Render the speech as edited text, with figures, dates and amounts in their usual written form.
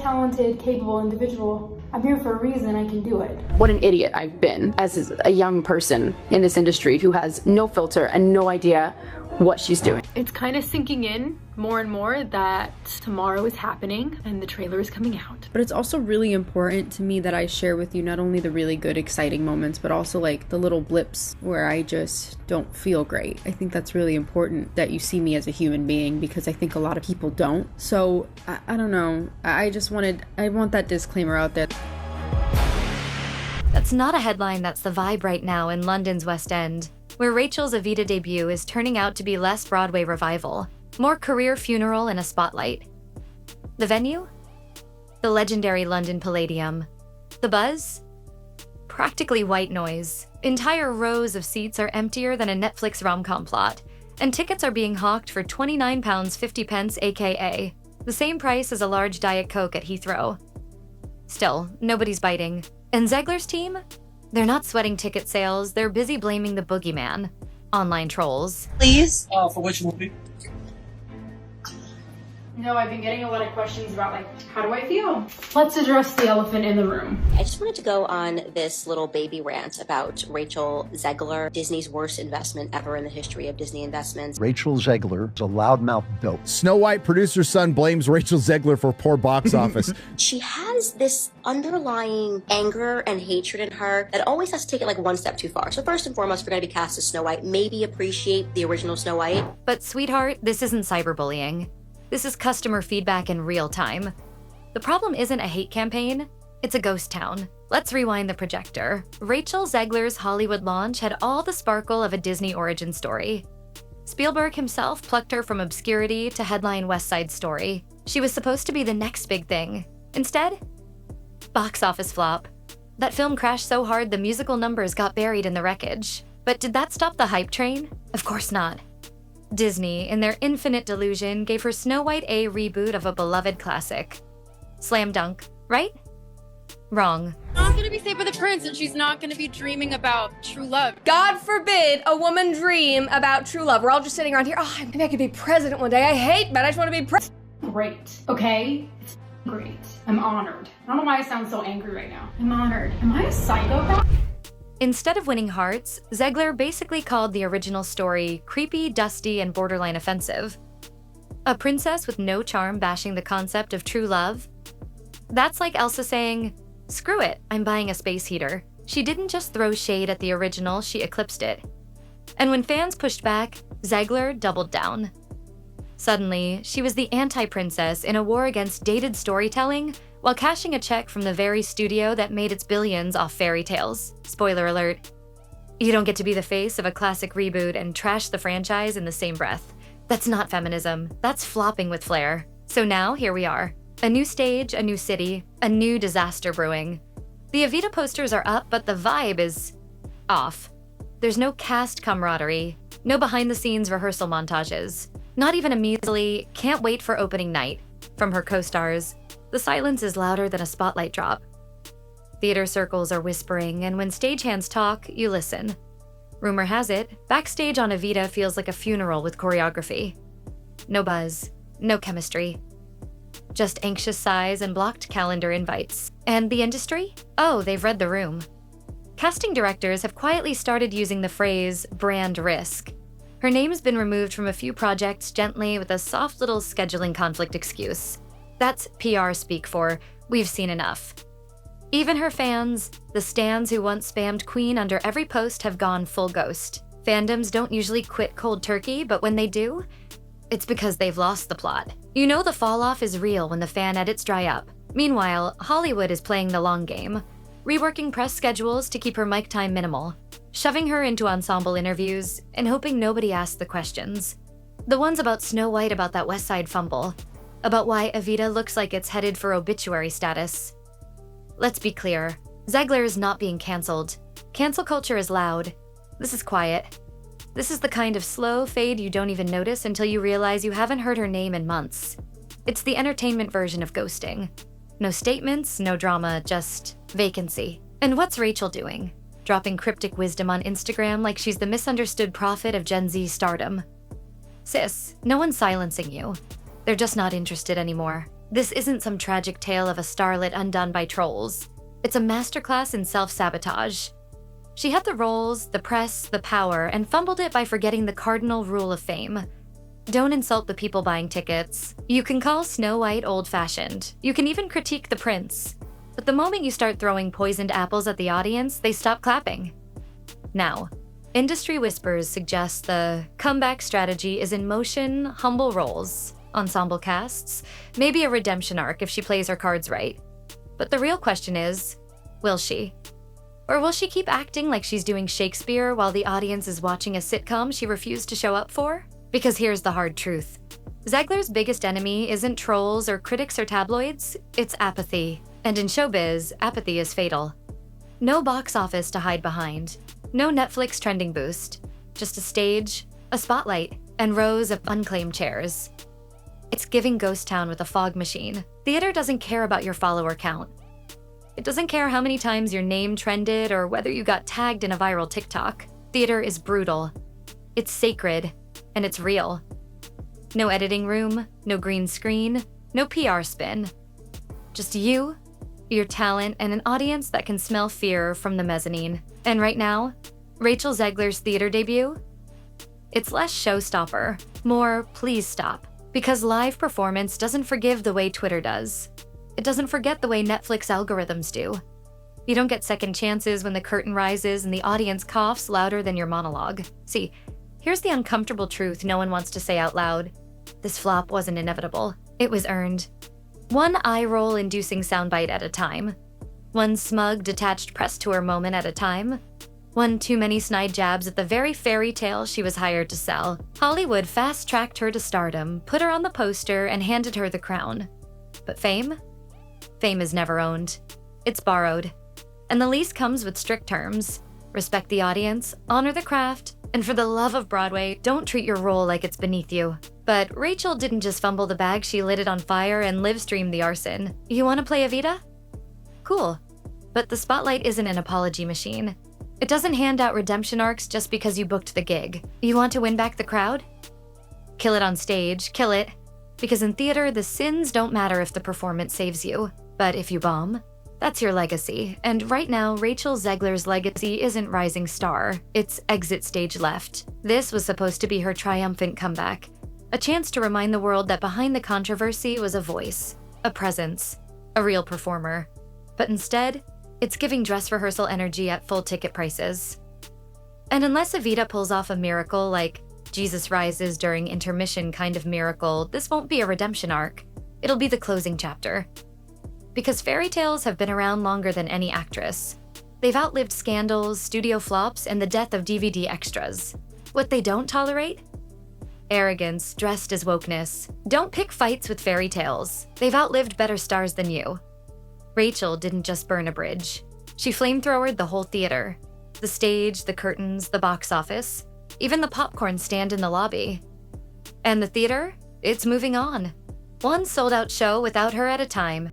talented, capable individual. I'm here for a reason. I can do it. What an idiot I've been as a young person in this industry who has no filter and no idea what she's doing. It's kind of sinking in more and more that tomorrow is happening and the trailer is coming out. But it's also really important to me that I share with you not only the really good, exciting moments, but also like the little blips where I just don't feel great. I think that's really important that you see me as a human being, because I think a lot of people don't. So I don't know. I want that disclaimer out there. That's not a headline that's the vibe right now in London's West End, where Rachel's Evita debut is turning out to be less Broadway revival, more career funeral in a spotlight. The venue? The legendary London Palladium. The buzz? Practically white noise. Entire rows of seats are emptier than a Netflix rom-com plot, and tickets are being hawked for £29.50 aka the same price as a large Diet Coke at Heathrow. Still, nobody's biting. And Zegler's team? They're not sweating ticket sales, they're busy blaming the boogeyman. Online trolls. Please? For which movie? No, I've been getting a lot of questions about, like, how do I feel? Let's address the elephant in the room. I just wanted to go on this little baby rant about Rachel Zegler, Disney's worst investment ever in the history of Disney investments. Rachel Zegler is a loudmouth dope. Snow White producer's son blames Rachel Zegler for poor box office. She has this underlying anger and hatred in her that always has to take it like one step too far. So first and foremost, if we're going to be cast as Snow White, maybe appreciate the original Snow White. But sweetheart, this isn't cyberbullying. This is customer feedback in real time. The problem isn't a hate campaign, it's a ghost town. Let's rewind the projector. Rachel Zegler's Hollywood launch had all the sparkle of a Disney origin story. Spielberg himself plucked her from obscurity to headline West Side Story. She was supposed to be the next big thing. Instead, box office flop. That film crashed so hard the musical numbers got buried in the wreckage. But did that stop the hype train? Of course not. Disney, in their infinite delusion, gave her Snow White a reboot of a beloved classic. Slam dunk, right? Wrong. Not gonna be saved by the prince, and she's not gonna be dreaming about true love. God forbid a woman dream about true love. We're all just sitting around here, oh, maybe I could be president one day. I hate men, I just want to be president. Great, okay? It's great. I'm honored. I don't know why I sound so angry right now. I'm honored. Am I a psychopath? Instead of winning hearts, Zegler basically called the original story creepy, dusty, and borderline offensive. A princess with no charm bashing the concept of true love? That's like Elsa saying, screw it, I'm buying a space heater. She didn't just throw shade at the original, she eclipsed it. And when fans pushed back, Zegler doubled down. Suddenly, she was the anti-princess in a war against dated storytelling while cashing a check from the very studio that made its billions off fairy tales. Spoiler alert. You don't get to be the face of a classic reboot and trash the franchise in the same breath. That's not feminism, that's flopping with flair. So now, here we are. A new stage, a new city, a new disaster brewing. The Evita posters are up, but the vibe is off. There's no cast camaraderie, no behind-the-scenes rehearsal montages, not even a measly, can't wait for opening night from her co-stars. The silence is louder than a spotlight drop. Theater circles are whispering, and when stagehands talk, you listen. Rumor has it, backstage on Evita feels like a funeral with choreography. No buzz, no chemistry. Just anxious sighs and blocked calendar invites. And the industry? Oh, they've read the room. Casting directors have quietly started using the phrase brand risk. Her name's been removed from a few projects gently with a soft little scheduling conflict excuse. That's PR speak for, we've seen enough. Even her fans, the stans who once spammed Queen under every post, have gone full ghost. Fandoms don't usually quit cold turkey, but when they do, it's because they've lost the plot. You know the fall-off is real when the fan edits dry up. Meanwhile, Hollywood is playing the long game, reworking press schedules to keep her mic time minimal, shoving her into ensemble interviews, and hoping nobody asks the questions. The ones about Snow White about that West Side fumble, about why Evita looks like it's headed for obituary status. Let's be clear, Zegler is not being canceled. Cancel culture is loud. This is quiet. This is the kind of slow fade you don't even notice until you realize you haven't heard her name in months. It's the entertainment version of ghosting. No statements, no drama, just vacancy. And what's Rachel doing? Dropping cryptic wisdom on Instagram like she's the misunderstood prophet of Gen Z stardom. Sis, no one's silencing you. They're just not interested anymore. This isn't some tragic tale of a starlet undone by trolls. It's a masterclass in self-sabotage. She had the roles, the press, the power, and fumbled it by forgetting the cardinal rule of fame. Don't insult the people buying tickets. You can call Snow White old-fashioned. You can even critique the prince. But the moment you start throwing poisoned apples at the audience, they stop clapping. Now, industry whispers suggest the comeback strategy is in motion, humble roles, ensemble casts, maybe a redemption arc if she plays her cards right. But the real question is, will she? Or will she keep acting like she's doing Shakespeare while the audience is watching a sitcom she refused to show up for? Because here's the hard truth. Zegler's biggest enemy isn't trolls or critics or tabloids, it's apathy. And in showbiz, apathy is fatal. No box office to hide behind. No Netflix trending boost. Just a stage, a spotlight, and rows of unclaimed chairs. It's giving Ghost Town with a fog machine. Theater doesn't care about your follower count. It doesn't care how many times your name trended or whether you got tagged in a viral TikTok. Theater is brutal. It's sacred, and it's real. No editing room, no green screen, no PR spin. Just you, your talent, and an audience that can smell fear from the mezzanine. And right now, Rachel Zegler's theater debut? It's less showstopper, more please stop. Because live performance doesn't forgive the way Twitter does. It doesn't forget the way Netflix algorithms do. You don't get second chances when the curtain rises and the audience coughs louder than your monologue. See, here's the uncomfortable truth no one wants to say out loud. This flop wasn't inevitable. It was earned. One eye-roll inducing soundbite at a time. One smug, detached press tour moment at a time. One too many snide jabs at the very fairy tale she was hired to sell. Hollywood fast-tracked her to stardom, put her on the poster, and handed her the crown. But fame? Fame is never owned. It's borrowed. And the lease comes with strict terms. Respect the audience, honor the craft, and for the love of Broadway, don't treat your role like it's beneath you. But Rachel didn't just fumble the bag, she lit it on fire and live-streamed the arson. You want to play Evita? Cool. But the spotlight isn't an apology machine. It doesn't hand out redemption arcs just because you booked the gig. You want to win back the crowd? Kill it on stage, kill it. Because in theater, the sins don't matter if the performance saves you. But if you bomb, that's your legacy. And right now, Rachel Zegler's legacy isn't rising star. It's exit stage left. This was supposed to be her triumphant comeback. A chance to remind the world that behind the controversy was a voice, a presence, a real performer. But instead, it's giving dress rehearsal energy at full ticket prices. And unless Evita pulls off a miracle like Jesus rises during intermission kind of miracle, this won't be a redemption arc. It'll be the closing chapter. Because fairy tales have been around longer than any actress. They've outlived scandals, studio flops, and the death of DVD extras. What they don't tolerate? Arrogance dressed as wokeness. Don't pick fights with fairy tales. They've outlived better stars than you. Rachel didn't just burn a bridge. She flamethrowered the whole theater. The stage, the curtains, the box office, even the popcorn stand in the lobby. And the theater? It's moving on. One sold-out show without her at a time.